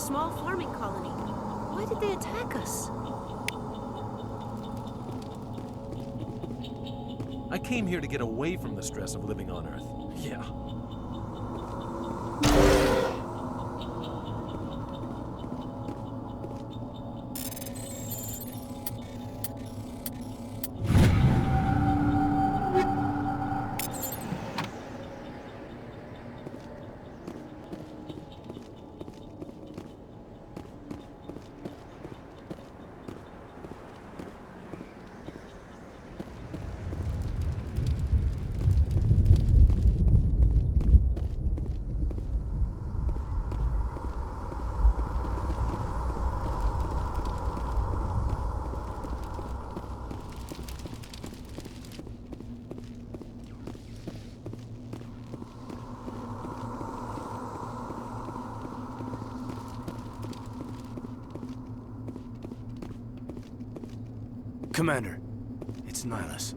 small farming colony. Why did they attack us? I came here to get away from the stress of living on Earth. Yeah. Commander, it's Nihilus.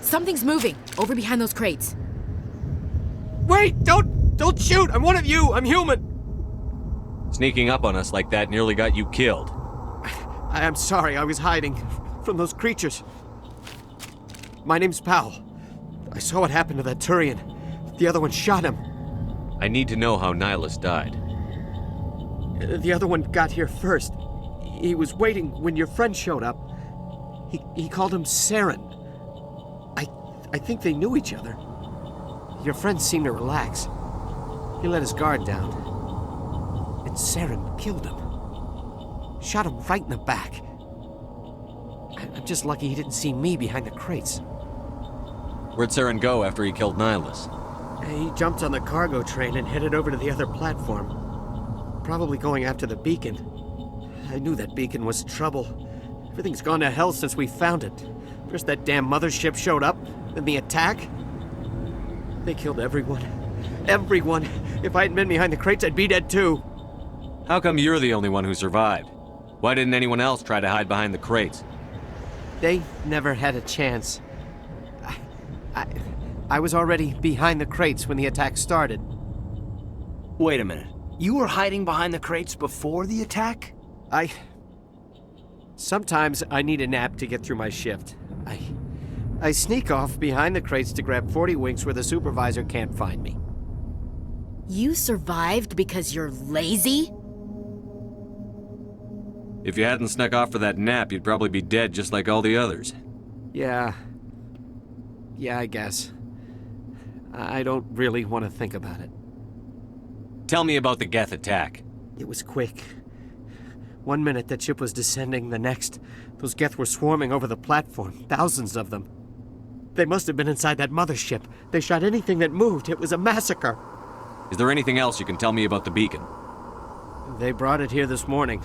Something's moving, over behind those crates. Wait! Don't shoot! I'm one of you! I'm human! Sneaking up on us like that nearly got you killed. I'm sorry, I was hiding from those creatures. My name's Powell. I saw what happened to that Turian. The other one shot him. I need to know how Nihilus died. The other one got here first. He was waiting when your friend showed up. He called him Saren. I think they knew each other. Your friend seemed to relax. He let his guard down. And Saren killed him. Shot him right in the back. I'm just lucky he didn't see me behind the crates. Where'd Saren go after he killed Nihilus? He jumped on the cargo train and headed over to the other platform. Probably going after the beacon. I knew that beacon was trouble. Everything's gone to hell since we found it. First that damn mothership showed up, then the attack. They killed everyone. Everyone. If I hadn't been behind the crates, I'd be dead too. How come you're the only one who survived? Why didn't anyone else try to hide behind the crates? They never had a chance. I was already behind the crates when the attack started. Wait a minute. You were hiding behind the crates before the attack? Sometimes I need a nap to get through my shift. I sneak off behind the crates to grab 40 winks where the supervisor can't find me. You survived because you're lazy? If you hadn't snuck off for that nap, you'd probably be dead just like all the others. Yeah, I guess. I don't really want to think about it. Tell me about the Geth attack. It was quick. 1 minute that ship was descending, the next, those Geth were swarming over the platform, thousands of them. They must have been inside that mothership. They shot anything that moved. It was a massacre. Is there anything else you can tell me about the beacon? They brought it here this morning.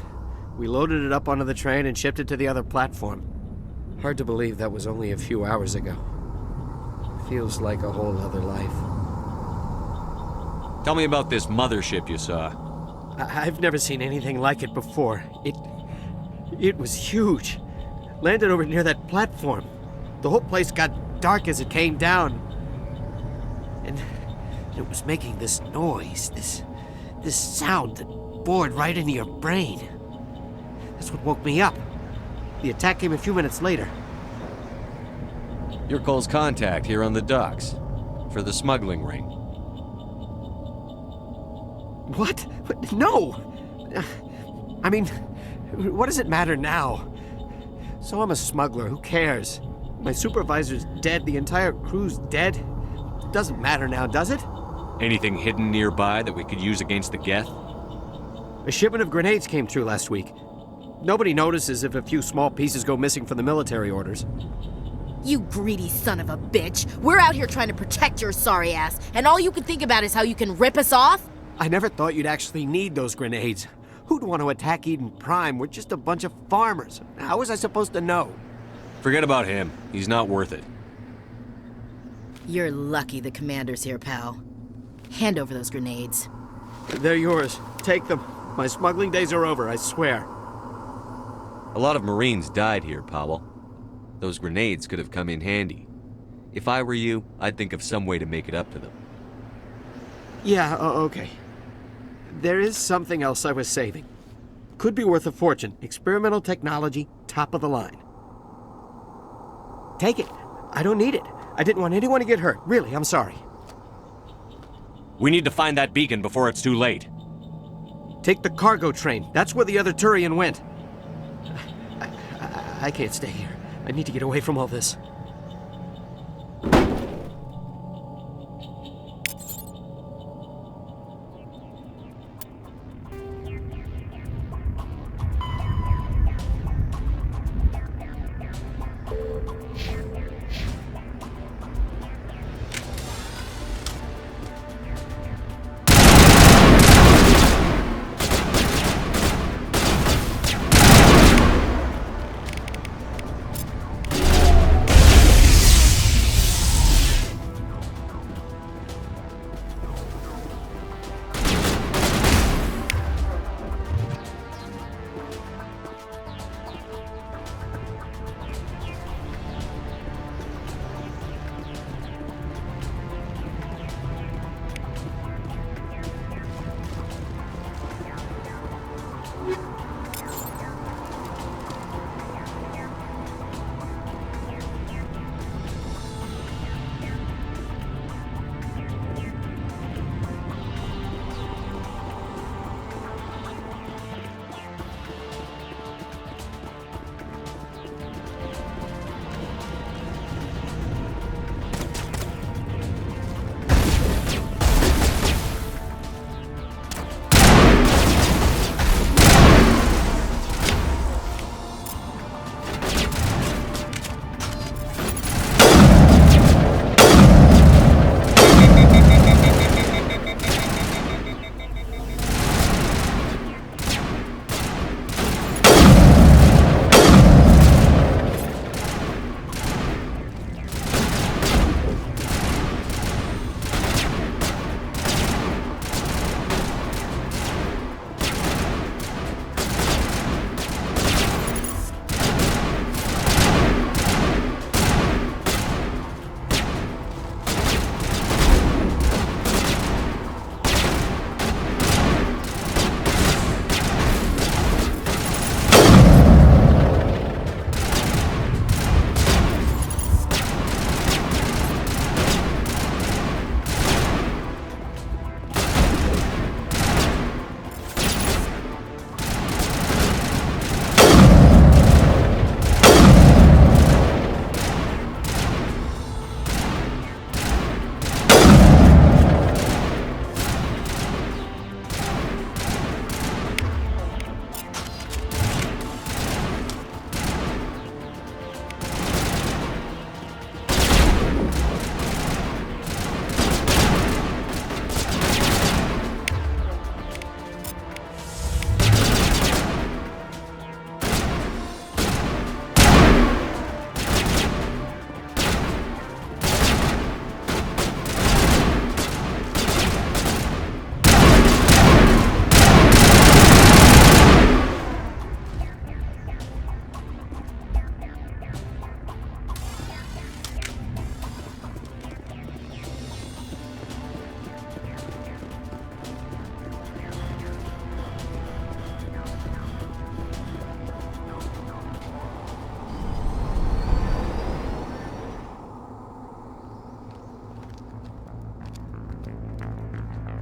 We loaded it up onto the train and shipped it to the other platform. Hard to believe that was only a few hours ago. Feels like a whole other life. Tell me about this mothership you saw. I've never seen anything like it before. It was huge. Landed over near that platform. The whole place got dark as it came down. And it was making this noise, this sound that bored right into your brain. That's what woke me up. The attack came a few minutes later. You're Cole's contact here on the docks. For the smuggling ring. What? No! I mean, what does it matter now? So I'm a smuggler, who cares? My supervisor's dead, the entire crew's dead. It doesn't matter now, does it? Anything hidden nearby that we could use against the Geth? A shipment of grenades came through last week. Nobody notices if a few small pieces go missing from the military orders. You greedy son of a bitch. We're out here trying to protect your sorry ass, and all you can think about is how you can rip us off? I never thought you'd actually need those grenades. Who'd want to attack Eden Prime? We're just a bunch of farmers. How was I supposed to know? Forget about him. He's not worth it. You're lucky the commander's here, pal. Hand over those grenades. They're yours. Take them. My smuggling days are over, I swear. A lot of Marines died here, Powell. Those grenades could have come in handy. If I were you, I'd think of some way to make it up to them. Yeah, okay. There is something else I was saving. Could be worth a fortune. Experimental technology, top of the line. Take it. I don't need it. I didn't want anyone to get hurt. Really, I'm sorry. We need to find that beacon before it's too late. Take the cargo train. That's where the other Turian went. I can't stay here. I need to get away from all this.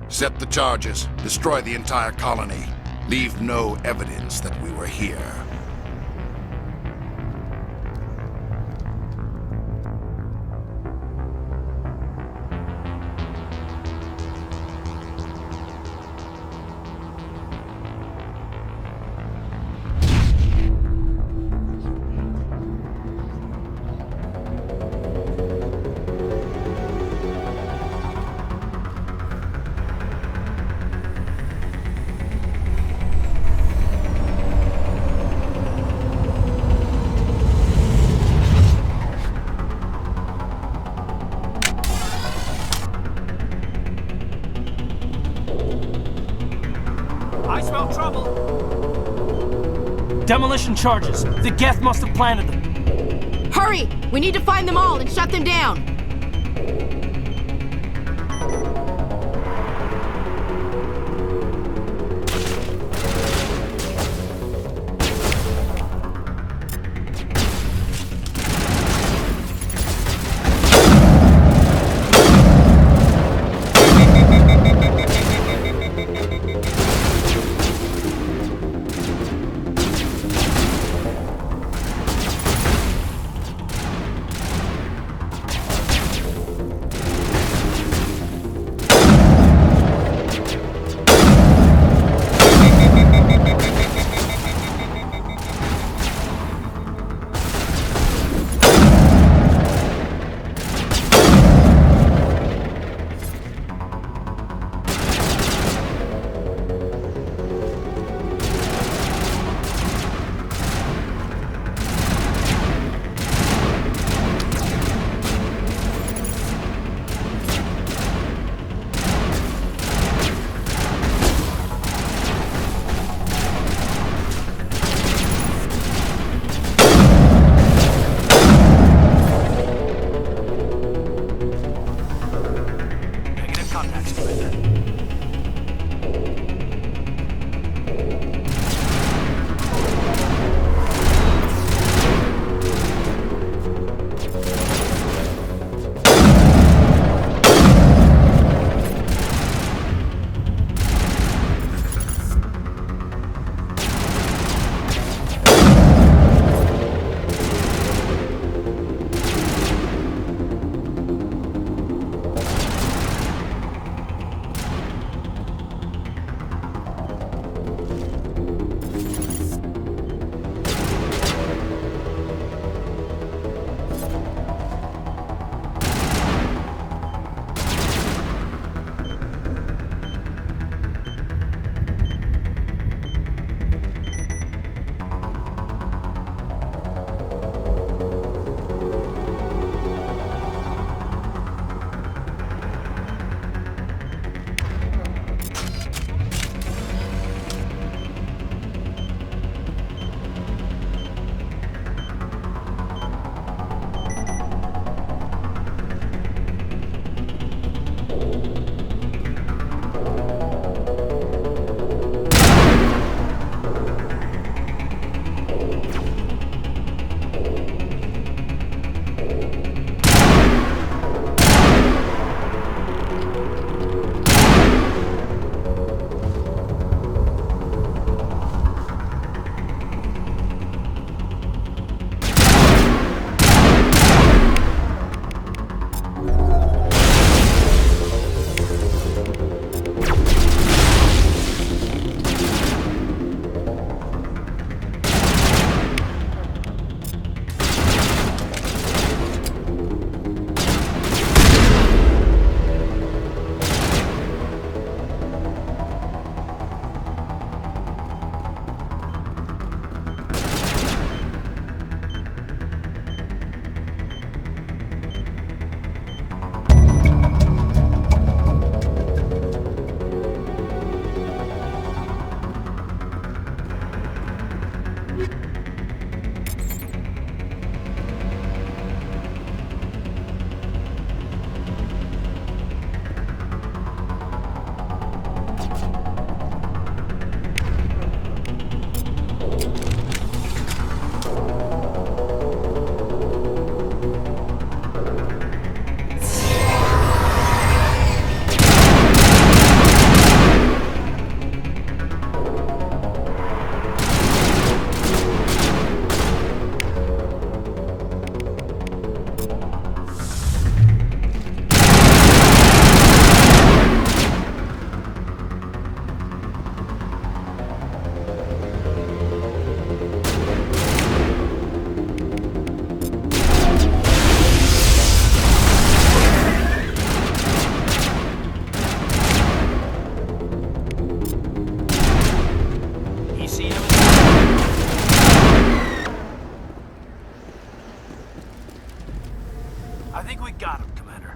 Set the charges. Destroy the entire colony. Leave no evidence that we were here. I smell trouble. Demolition charges. The Geth must have planted them. Hurry! We need to find them all and shut them down. I think we got him, Commander.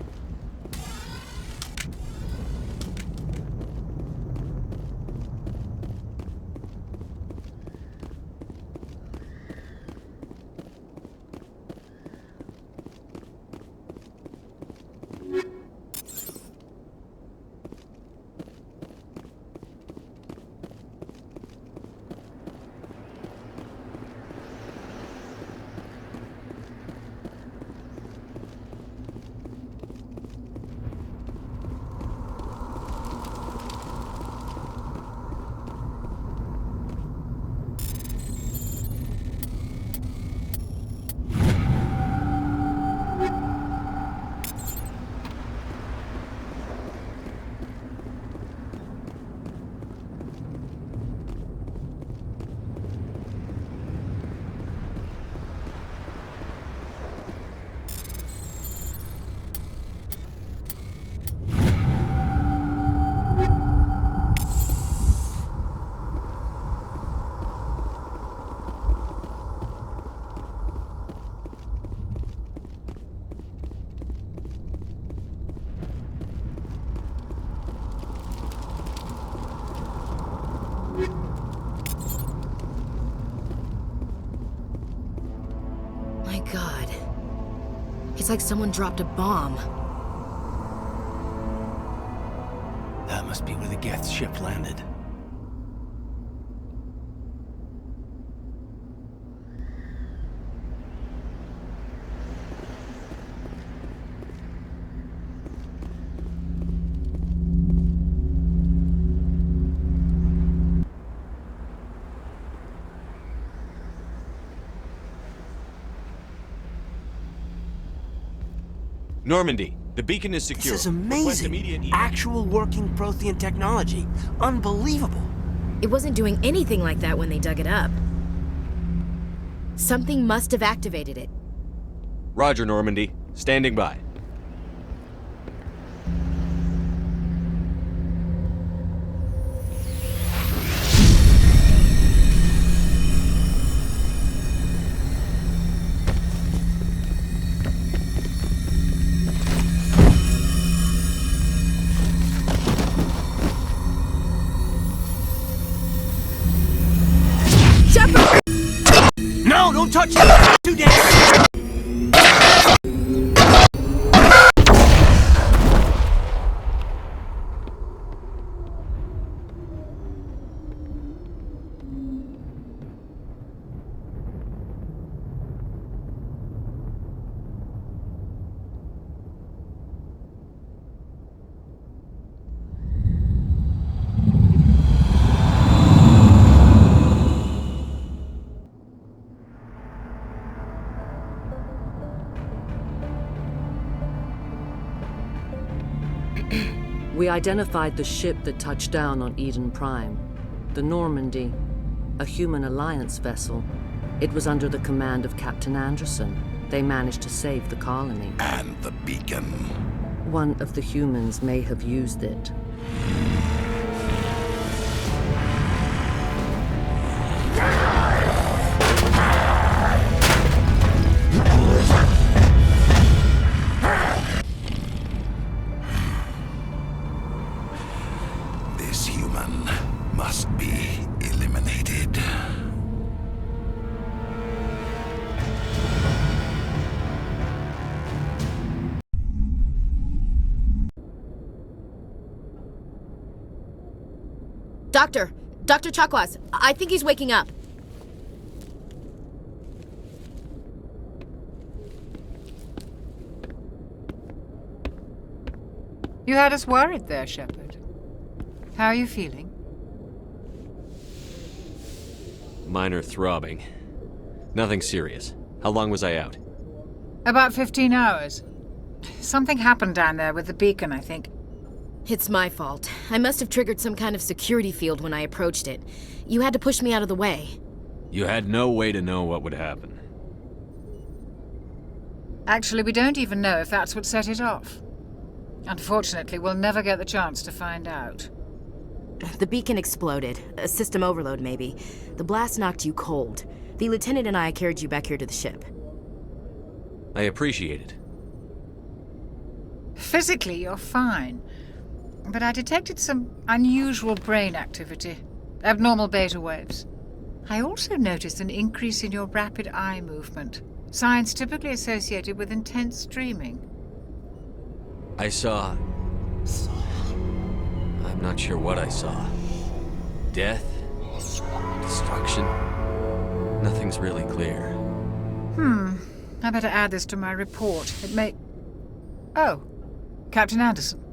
My God. It's like someone dropped a bomb. That must be where the Geth ship landed. Normandy, the beacon is secure. This is Request amazing. immediate Actual working Prothean technology. Unbelievable. It wasn't doing anything like that when they dug it up. Something must have activated it. Roger, Normandy. Standing by. No, don't touch it! Too damn! We identified the ship that touched down on Eden Prime, the Normandy, a human alliance vessel. It was under the command of Captain Anderson. They managed to save the colony. And the beacon. One of the humans may have used it. This human must be eliminated. Dr. Chakwas, I think he's waking up. You had us worried there, Shepard. How are you feeling? Minor throbbing. Nothing serious. How long was I out? About 15 hours. Something happened down there with the beacon, I think. It's my fault. I must have triggered some kind of security field when I approached it. You had to push me out of the way. You had no way to know what would happen. Actually, we don't even know if that's what set it off. Unfortunately, we'll never get the chance to find out. The beacon exploded. A system overload, maybe. The blast knocked you cold. The lieutenant and I carried you back here to the ship. I appreciate it. Physically, you're fine. But I detected some unusual brain activity, abnormal beta waves. I also noticed an increase in your rapid eye movement, signs typically associated with intense dreaming. I saw... I'm not sure what I saw. Death? Destruction? Nothing's really clear. I better add this to my report. It may... Oh, Captain Anderson.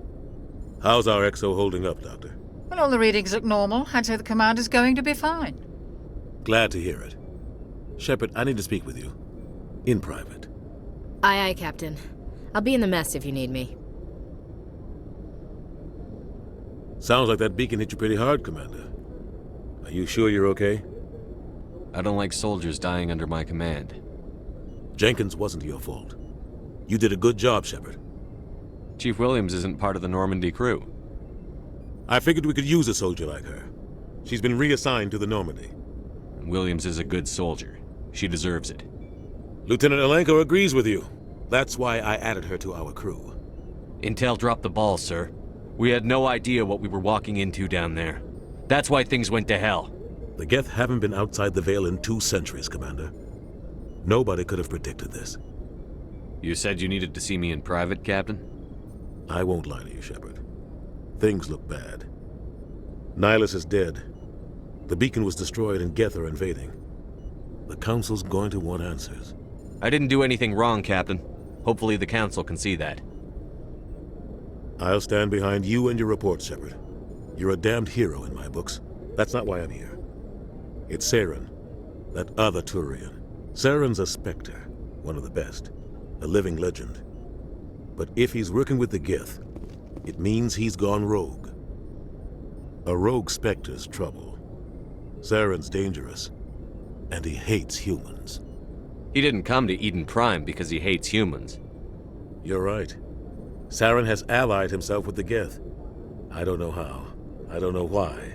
How's our XO holding up, Doctor? Well, all the readings look normal. I'd say the commander's going to be fine. Glad to hear it. Shepard, I need to speak with you. In private. Aye, aye, Captain. I'll be in the mess if you need me. Sounds like that beacon hit you pretty hard, Commander. Are you sure you're okay? I don't like soldiers dying under my command. Jenkins wasn't your fault. You did a good job, Shepard. Chief Williams isn't part of the Normandy crew. I figured we could use a soldier like her. She's been reassigned to the Normandy. Williams is a good soldier. She deserves it. Lieutenant Alenko agrees with you. That's why I added her to our crew. Intel dropped the ball, sir. We had no idea what we were walking into down there. That's why things went to hell. The Geth haven't been outside the Veil in 2 centuries, Commander. Nobody could have predicted this. You said you needed to see me in private, Captain? I won't lie to you, Shepard. Things look bad. Nihilus is dead. The beacon was destroyed and Geth are invading. The Council's going to want answers. I didn't do anything wrong, Captain. Hopefully the Council can see that. I'll stand behind you and your report, Shepard. You're a damned hero in my books. That's not why I'm here. It's Saren, that other Turian. Saren's a Spectre, one of the best, a living legend. But if he's working with the Geth, it means he's gone rogue. A rogue Spectre's trouble. Saren's dangerous, and he hates humans. He didn't come to Eden Prime because he hates humans. You're right. Saren has allied himself with the Geth. I don't know how. I don't know why.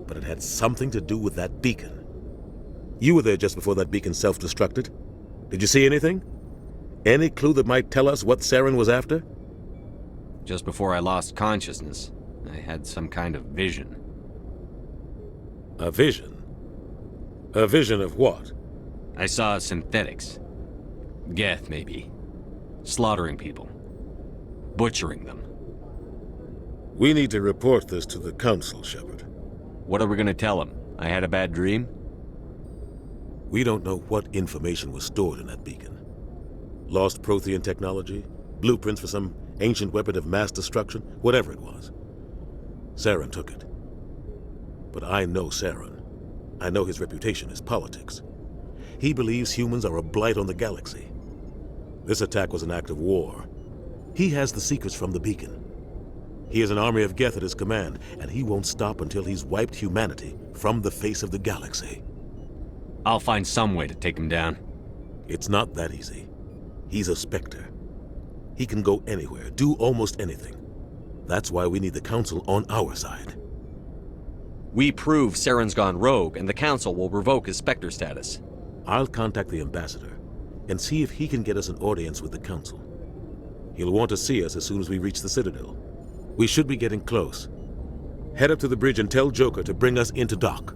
But it had something to do with that beacon. You were there just before that beacon self-destructed. Did you see anything? Any clue that might tell us what Saren was after? Just before I lost consciousness, I had some kind of vision. A vision? A vision of what? I saw synthetics. Geth, maybe. Slaughtering people. Butchering them. We need to report this to the Council, Shepard. What are we gonna tell them? I had a bad dream? We don't know what information was stored in that beacon. Lost Prothean technology? Blueprints for some ancient weapon of mass destruction? Whatever it was. Saren took it. But I know Saren. I know his reputation is politics. He believes humans are a blight on the galaxy. This attack was an act of war. He has the secrets from the beacon. He has an army of Geth at his command, and he won't stop until he's wiped humanity from the face of the galaxy. I'll find some way to take him down. It's not that easy. He's a Spectre. He can go anywhere, do almost anything. That's why we need the Council on our side. We prove Saren's gone rogue, and the Council will revoke his Spectre status. I'll contact the Ambassador and see if he can get us an audience with the Council. He'll want to see us as soon as we reach the Citadel. We should be getting close. Head up to the bridge and tell Joker to bring us into dock.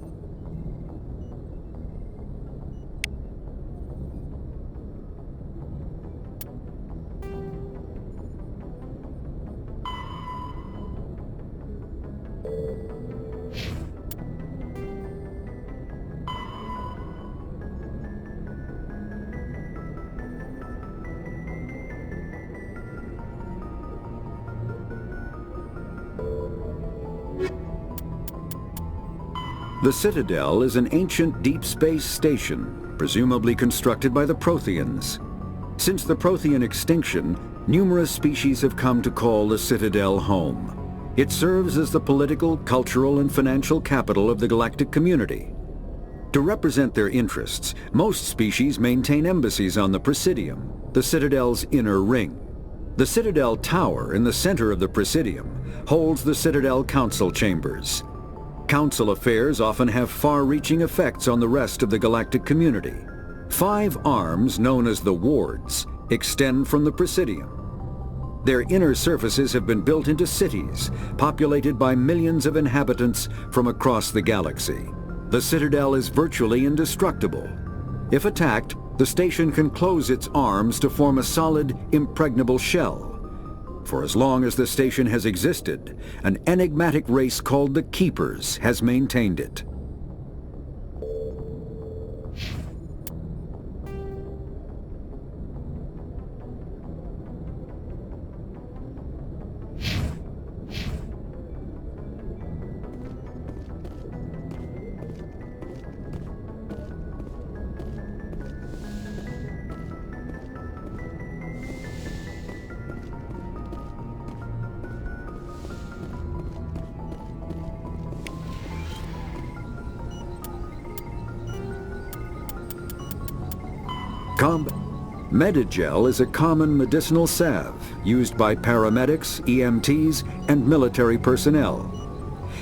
The Citadel is an ancient deep space station, presumably constructed by the Protheans. Since the Prothean extinction, numerous species have come to call the Citadel home. It serves as the political, cultural, and financial capital of the galactic community. To represent their interests, most species maintain embassies on the Presidium, the Citadel's inner ring. The Citadel Tower in the center of the Presidium holds the Citadel Council Chambers. Council affairs often have far-reaching effects on the rest of the galactic community. 5 arms, known as the Wards, extend from the Presidium. Their inner surfaces have been built into cities, populated by millions of inhabitants from across the galaxy. The Citadel is virtually indestructible. If attacked, the station can close its arms to form a solid, impregnable shell. For as long as the station has existed, an enigmatic race called the Keepers has maintained it. Medigel is a common medicinal salve used by paramedics, EMTs, and military personnel.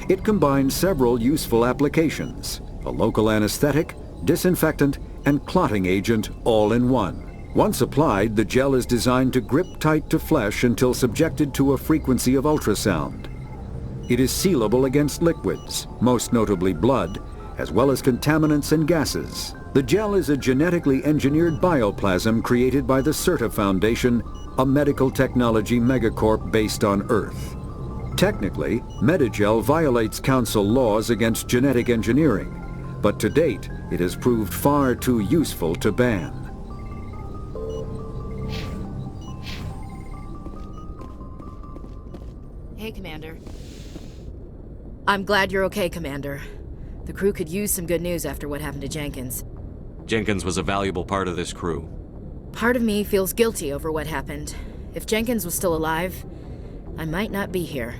It combines several useful applications: a local anesthetic, disinfectant, and clotting agent all in one. Once applied, the gel is designed to grip tight to flesh until subjected to a frequency of ultrasound. It is sealable against liquids, most notably blood, as well as contaminants and gases. The gel is a genetically engineered bioplasm created by the CERTA Foundation, a medical technology megacorp based on Earth. Technically, Medigel violates Council laws against genetic engineering, but to date, it has proved far too useful to ban. Hey, Commander. I'm glad you're okay, Commander. The crew could use some good news after what happened to Jenkins. Jenkins was a valuable part of this crew. Part of me feels guilty over what happened. If Jenkins was still alive, I might not be here.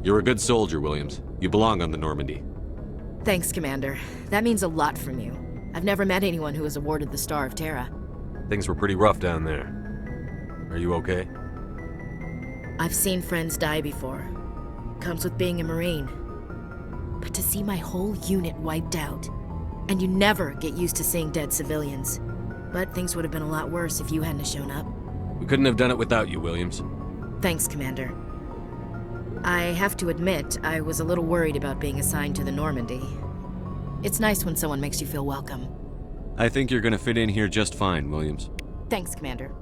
You're a good soldier, Williams. You belong on the Normandy. Thanks, Commander. That means a lot from you. I've never met anyone who was awarded the Star of Terra. Things were pretty rough down there. Are you okay? I've seen friends die before. Comes with being a Marine. But to see my whole unit wiped out, and you never get used to seeing dead civilians. But things would have been a lot worse if you hadn't shown up. We couldn't have done it without you, Williams. Thanks, Commander. I have to admit, I was a little worried about being assigned to the Normandy. It's nice when someone makes you feel welcome. I think you're gonna fit in here just fine, Williams. Thanks, Commander.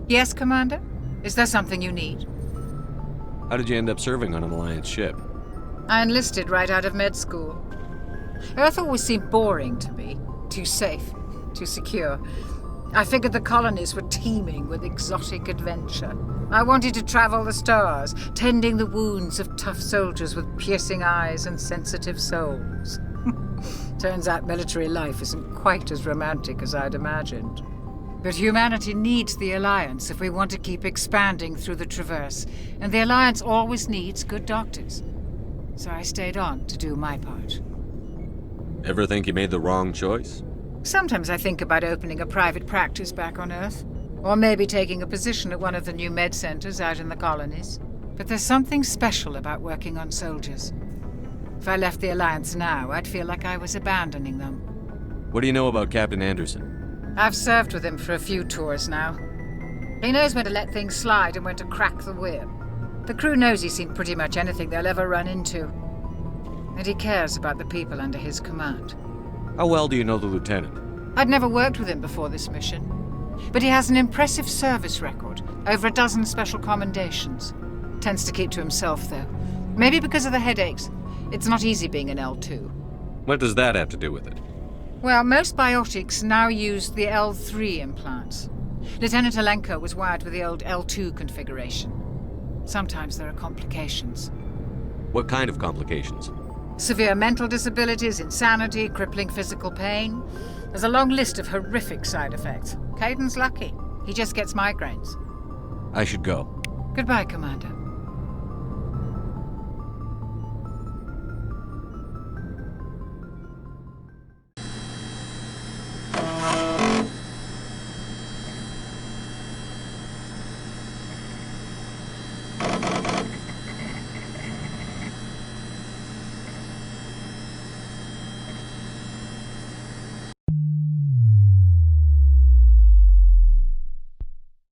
Yes, Commander? Is there something you need? How did you end up serving on an Alliance ship? I enlisted right out of med school. Earth always seemed boring to me. Too safe, too secure. I figured the colonies were teeming with exotic adventure. I wanted to travel the stars, tending the wounds of tough soldiers with piercing eyes and sensitive souls. Turns out military life isn't quite as romantic as I'd imagined. But humanity needs the Alliance if we want to keep expanding through the Traverse, and the Alliance always needs good doctors. So I stayed on to do my part. Ever think you made the wrong choice? Sometimes I think about opening a private practice back on Earth, or maybe taking a position at one of the new med centers out in the colonies. But there's something special about working on soldiers. If I left the Alliance now, I'd feel like I was abandoning them. What do you know about Captain Anderson? I've served with him for a few tours now. He knows when to let things slide and when to crack the whip. The crew knows he's seen pretty much anything they'll ever run into. And he cares about the people under his command. How well do you know the lieutenant? I'd never worked with him before this mission. But he has an impressive service record, over 12 special commendations. Tends to keep to himself, though. Maybe because of the headaches. It's not easy being an L2. What does that have to do with it? Well, most biotics now use the L3 implants. Lieutenant Alenko was wired with the old L2 configuration. Sometimes there are complications. What kind of complications? Severe mental disabilities, insanity, crippling physical pain. There's a long list of horrific side effects. Caden's lucky. He just gets migraines. I should go. Goodbye, Commander.